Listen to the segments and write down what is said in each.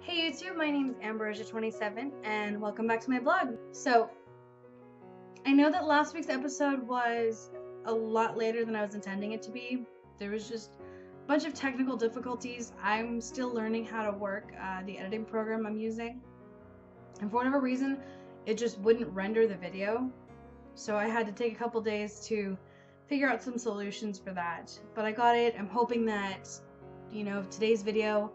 Hey YouTube, my name is Ambrosia27 and welcome back to my blog. So, I know that last week's episode was a lot later than I was intending it to be. There was just a bunch of technical difficulties. I'm still learning how to work the editing program I'm using. And for whatever reason, it just wouldn't render the video. So I had to take a couple days to figure out some solutions for that. But I got it. I'm hoping that, today's video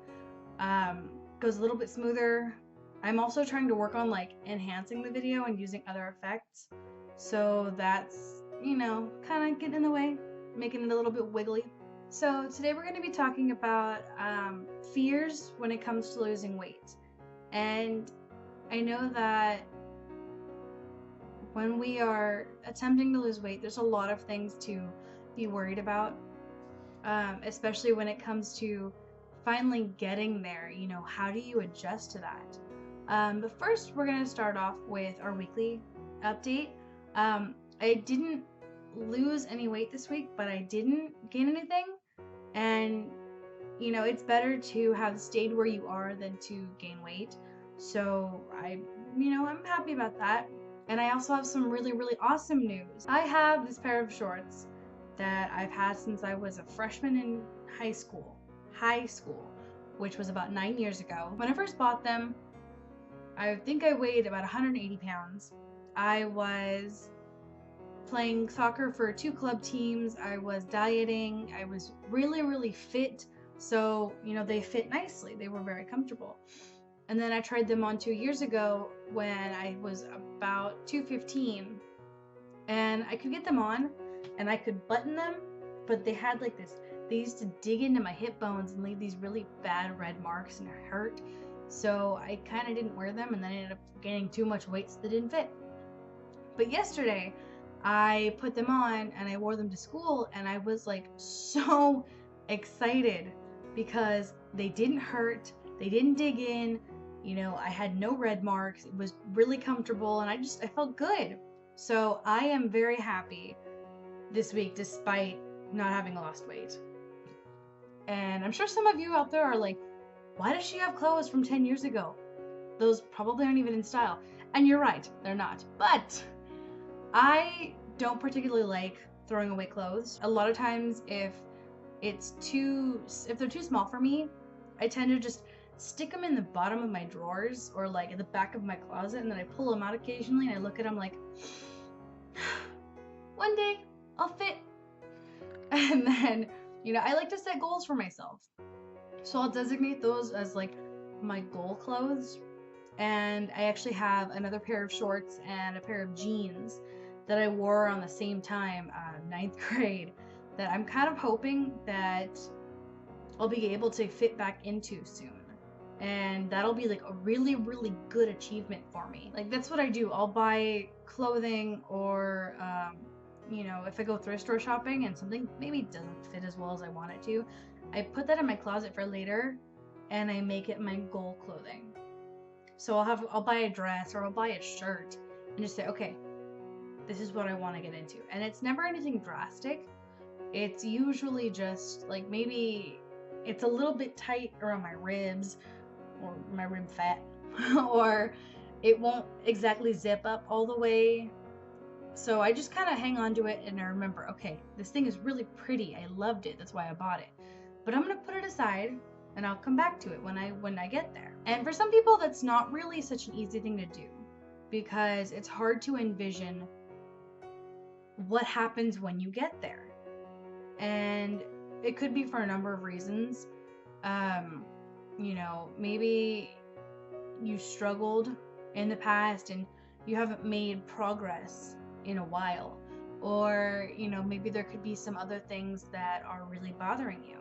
goes a little bit smoother. I'm also trying to work on like enhancing the video and using other effects. So that's, kind of getting in the way, making it a little bit wiggly. So today we're going to be talking about fears when it comes to losing weight. And I know that when we are attempting to lose weight, there's a lot of things to be worried about, especially when it comes to finally getting there. How do you adjust to that? But first, we're going to start off with our weekly update. I didn't lose any weight this week, but I didn't gain anything. And, it's better to have stayed where you are than to gain weight. So I'm happy about that. And I also have some really, really awesome news. I have this pair of shorts that I've had since I was a freshman in high school, which was about 9 years ago. When I first bought them, I think I weighed about 180 pounds. I was playing soccer for 2 club teams. I was dieting. I was really, really fit. So, they fit nicely. They were very comfortable. And then I tried them on 2 years ago when I was about 215. And I could get them on and I could button them, but they had like this, they used to dig into my hip bones and leave these really bad red marks and it hurt. So I kind of didn't wear them and then I ended up gaining too much weight so they didn't fit. But yesterday I put them on and I wore them to school and I was like so excited because they didn't hurt, they didn't dig in, I had no red marks, it was really comfortable and I felt good. So I am very happy this week despite not having lost weight. And I'm sure some of you out there are like, why does she have clothes from 10 years ago? Those probably aren't even in style. And you're right, they're not. But I don't particularly like throwing away clothes. A lot of times if they're too small for me, I tend to just stick them in the bottom of my drawers or like at the back of my closet, and then I pull them out occasionally and I look at them like, one day I'll fit. And then, I like to set goals for myself. So I'll designate those as like my goal clothes. And I actually have another pair of shorts and a pair of jeans that I wore on the same time, 9th grade, that I'm kind of hoping that I'll be able to fit back into soon. And that'll be like a really, really good achievement for me. Like that's what I do. I'll buy clothing or, if I go thrift store shopping and something maybe doesn't fit as well as I want it to, I put that in my closet for later and I make it my goal clothing. So I'll buy a dress or I'll buy a shirt and just say, okay, this is what I want to get into. And it's never anything drastic. It's usually just like maybe it's a little bit tight around my ribs or my rib fat or it won't exactly zip up all the way. So I just kind of hang on to it and I remember, okay, this thing is really pretty. I loved it. That's why I bought it. But I'm going to put it aside and I'll come back to it when I get there. And for some people that's not really such an easy thing to do because it's hard to envision what happens when you get there. And it could be for a number of reasons. Maybe you struggled in the past and you haven't made progress in a while. Or, maybe there could be some other things that are really bothering you.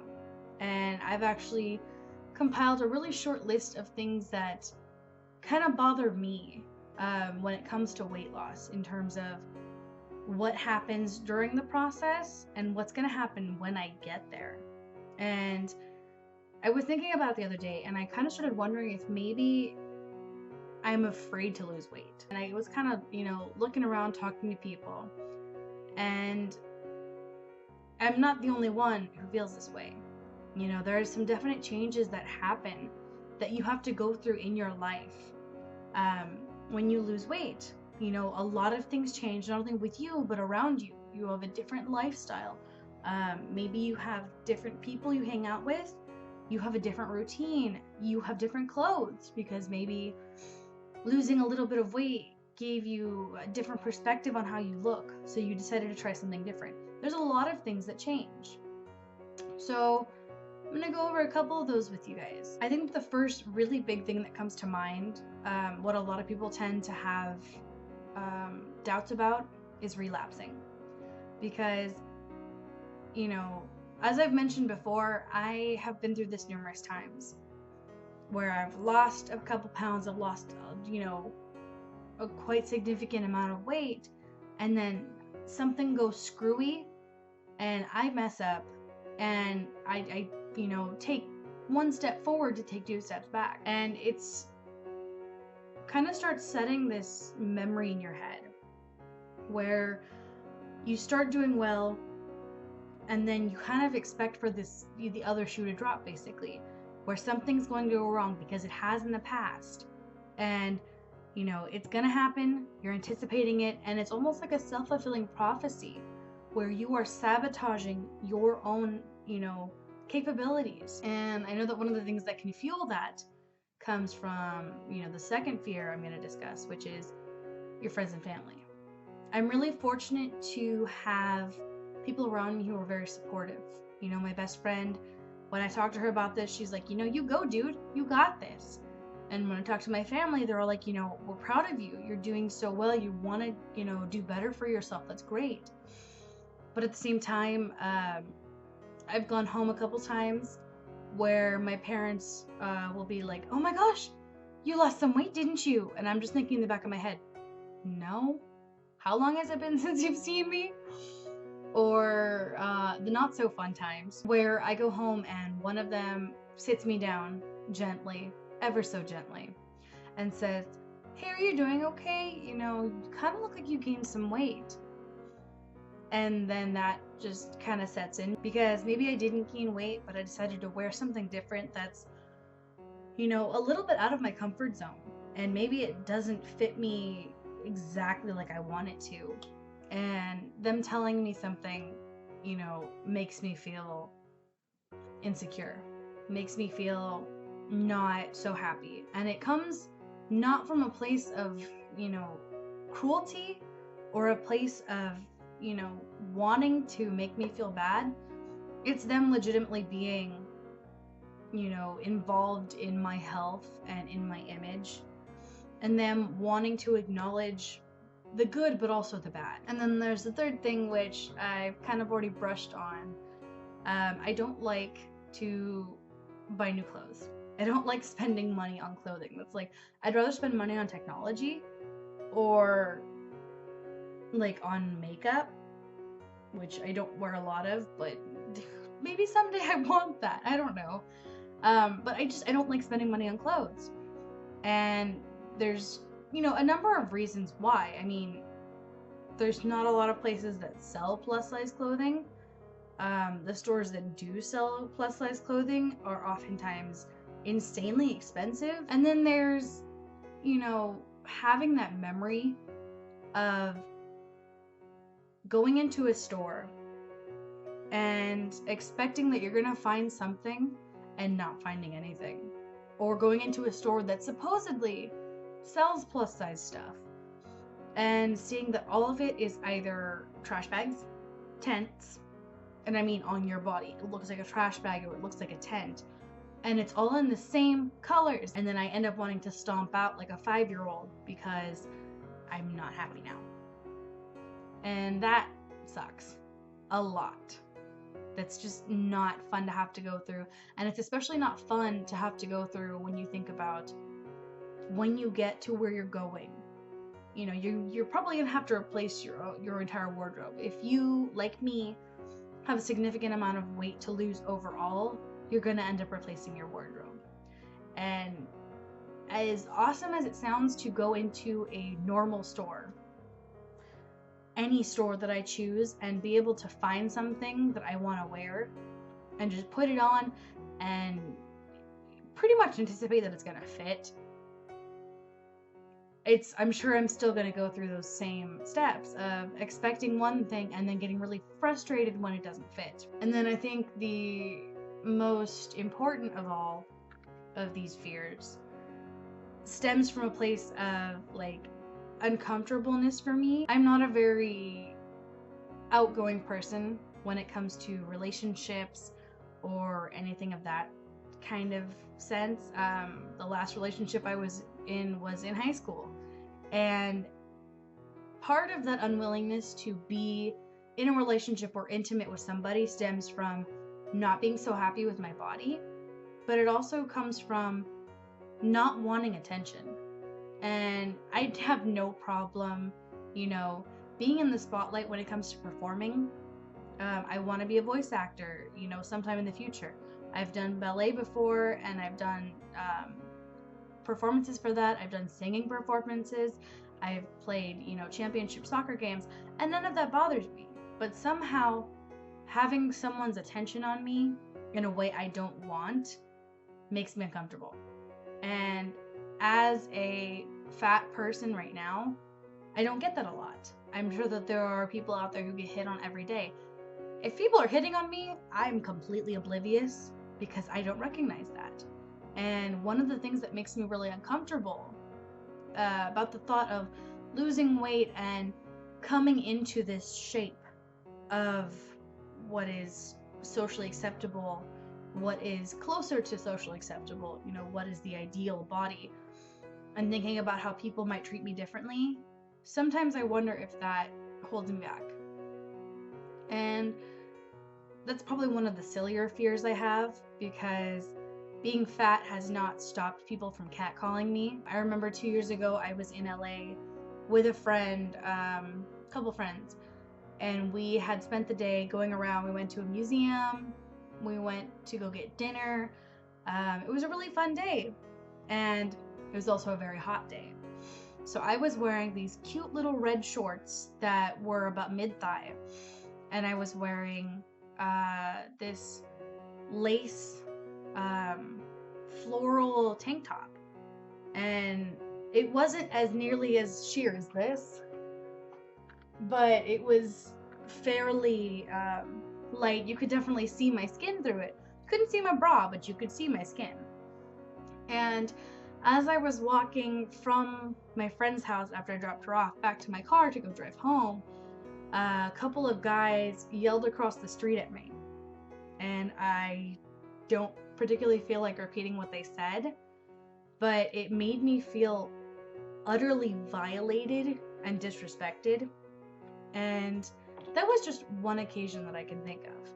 And I've actually compiled a really short list of things that kind of bother me when it comes to weight loss in terms of what happens during the process and what's going to happen when I get there. And I was thinking about it the other day and I kind of started wondering if maybe I'm afraid to lose weight. And I was kind of, looking around talking to people, and I'm not the only one who feels this way. There are some definite changes that happen that you have to go through in your life. When you lose weight, you know, a lot of things change, not only with you, but around you. You have a different lifestyle. Maybe you have different people you hang out with. You have a different routine. You have different clothes because maybe losing a little bit of weight gave you a different perspective on how you look. So you decided to try something different. There's a lot of things that change. So I'm gonna go over a couple of those with you guys. I think the first really big thing that comes to mind, what a lot of people tend to have doubts about, is relapsing. Because, you know, as I've mentioned before, I have been through this numerous times where I've lost a couple pounds, I've lost, you know, a quite significant amount of weight, and then something goes screwy and I mess up and I you know, take one step forward to take 2 steps back. And it's kind of starts setting this memory in your head where you start doing well and then you kind of expect for the other shoe to drop, basically, where something's going to go wrong because it has in the past. And you know, it's gonna happen, you're anticipating it, and it's almost like a self-fulfilling prophecy where you are sabotaging your own, you know, capabilities. And I know that one of the things that can fuel that comes from, you know, the second fear I'm going to discuss, which is your friends and family. I'm really fortunate to have people around me who are very supportive. You know, my best friend, when I talk to her about this, she's like, you know, you go, dude, you got this. And when I talk to my family, they're all like, you know, we're proud of you. You're doing so well. You want to, you know, do better for yourself. That's great. But at the same time, I've gone home a couple times where my parents will be like, oh my gosh, you lost some weight, didn't you? And I'm just thinking in the back of my head, no. How long has it been since you've seen me? Or the not so fun times where I go home and one of them sits me down gently, ever so gently, and says, hey, are you doing okay? You know, you kind of look like you gained some weight. And then that just kind of sets in because maybe I didn't gain weight, but I decided to wear something different that's, you know, a little bit out of my comfort zone. And maybe it doesn't fit me exactly like I want it to. And them telling me something, you know, makes me feel insecure, makes me feel not so happy. And it comes not from a place of, you know, cruelty or a place of, you know, wanting to make me feel bad. It's them legitimately being, you know, involved in my health and in my image, and them wanting to acknowledge the good but also the bad. And then there's the third thing, which I've kind of already brushed on. I don't like to buy new clothes. I don't like spending money on clothing. That's like, I'd rather spend money on technology or like on makeup, which I don't wear a lot of, but maybe someday I want that. I don't know. But I don't like spending money on clothes. And there's, you know, a number of reasons why. I mean, there's not a lot of places that sell plus size clothing. The stores that do sell plus size clothing are oftentimes insanely expensive. And then there's, you know, having that memory of going into a store and expecting that you're gonna find something and not finding anything. Or going into a store that supposedly sells plus size stuff and seeing that all of it is either trash bags, tents, and I mean on your body. It looks like a trash bag or it looks like a tent. And it's all in the same colors. And then I end up wanting to stomp out like a 5-year-old because I'm not happy now. And that sucks a lot. That's just not fun to have to go through. And it's especially not fun to have to go through when you think about when you get to where you're going. You know, you're probably gonna have to replace your entire wardrobe. If you, like me, have a significant amount of weight to lose overall, you're gonna end up replacing your wardrobe. And as awesome as it sounds to go into a normal store, any store that I choose, and be able to find something that I want to wear and just put it on and pretty much anticipate that it's gonna fit. I'm sure I'm still gonna go through those same steps of expecting one thing and then getting really frustrated when it doesn't fit. And then I think the most important of all of these fears stems from a place of like uncomfortableness for me. I'm not a very outgoing person when it comes to relationships or anything of that kind of sense. The last relationship I was in high school, and part of that unwillingness to be in a relationship or intimate with somebody stems from not being so happy with my body, but it also comes from not wanting attention. And I have no problem, being in the spotlight when it comes to performing. I want to be a voice actor, sometime in the future. I've done ballet before, and I've done performances for that. I've done singing performances. I've played, championship soccer games, and none of that bothers me. But somehow, having someone's attention on me in a way I don't want makes me uncomfortable. And as a fat person right now, I don't get that a lot. I'm sure that there are people out there who get hit on every day. If people are hitting on me, I'm completely oblivious because I don't recognize that. And one of the things that makes me really uncomfortable about the thought of losing weight and coming into this shape of what is socially acceptable, what is closer to socially acceptable, what is the ideal body, and thinking about how people might treat me differently, sometimes I wonder if that holds me back. And that's probably one of the sillier fears I have, because being fat has not stopped people from catcalling me. I remember 2 years ago, I was in LA with a friend, couple friends, and we had spent the day going around. We went to a museum, we went to go get dinner. It was a really fun day, and it was also a very hot day. So I was wearing these cute little red shorts that were about mid-thigh, and I was wearing this lace floral tank top, and it wasn't as nearly as sheer as this, but it was fairly light. You could definitely see my skin through it. Couldn't see my bra, but you could see my skin. And as I was walking from my friend's house after I dropped her off back to my car to go drive home, a couple of guys yelled across the street at me. And I don't particularly feel like repeating what they said, but it made me feel utterly violated and disrespected. And that was just one occasion that I can think of.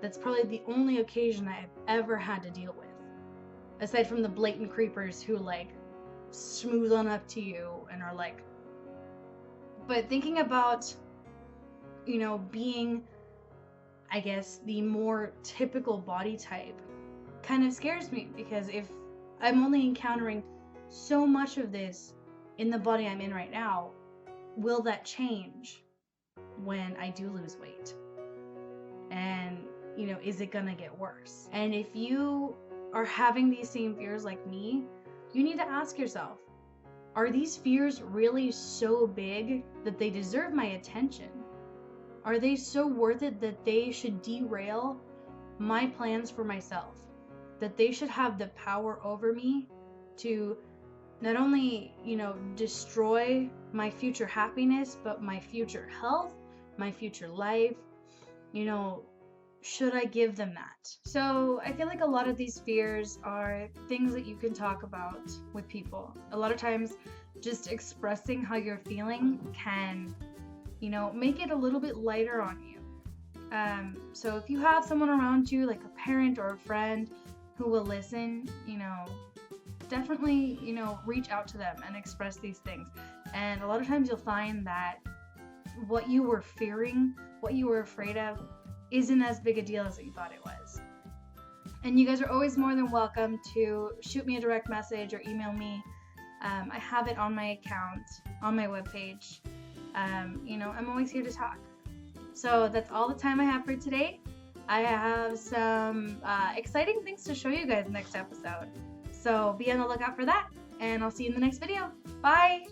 That's probably the only occasion I've ever had to deal with, aside from the blatant creepers who smooth on up to you and are like. But thinking about, being, I guess, the more typical body type kind of scares me, because if I'm only encountering so much of this in the body I'm in right now, will that change when I do lose weight? And, is it gonna get worse? And if you are having these same fears like me, you need to ask yourself, are these fears really so big that they deserve my attention? Are they so worth it that they should derail my plans for myself? That they should have the power over me to not only, destroy my future happiness, but my future health, my future life? Should I give them that? So I feel like a lot of these fears are things that you can talk about with people. A lot of times just expressing how you're feeling can, make it a little bit lighter on you. So if you have someone around you, like a parent or a friend who will listen, definitely, reach out to them and express these things. And a lot of times you'll find that what you were fearing, what you were afraid of, isn't as big a deal as you thought it was. And you guys are always more than welcome to shoot me a direct message or email me. I have it on my account, on my webpage. I'm always here to talk. So that's all the time I have for today. I have some exciting things to show you guys next episode. So be on the lookout for that, and I'll see you in the next video. Bye!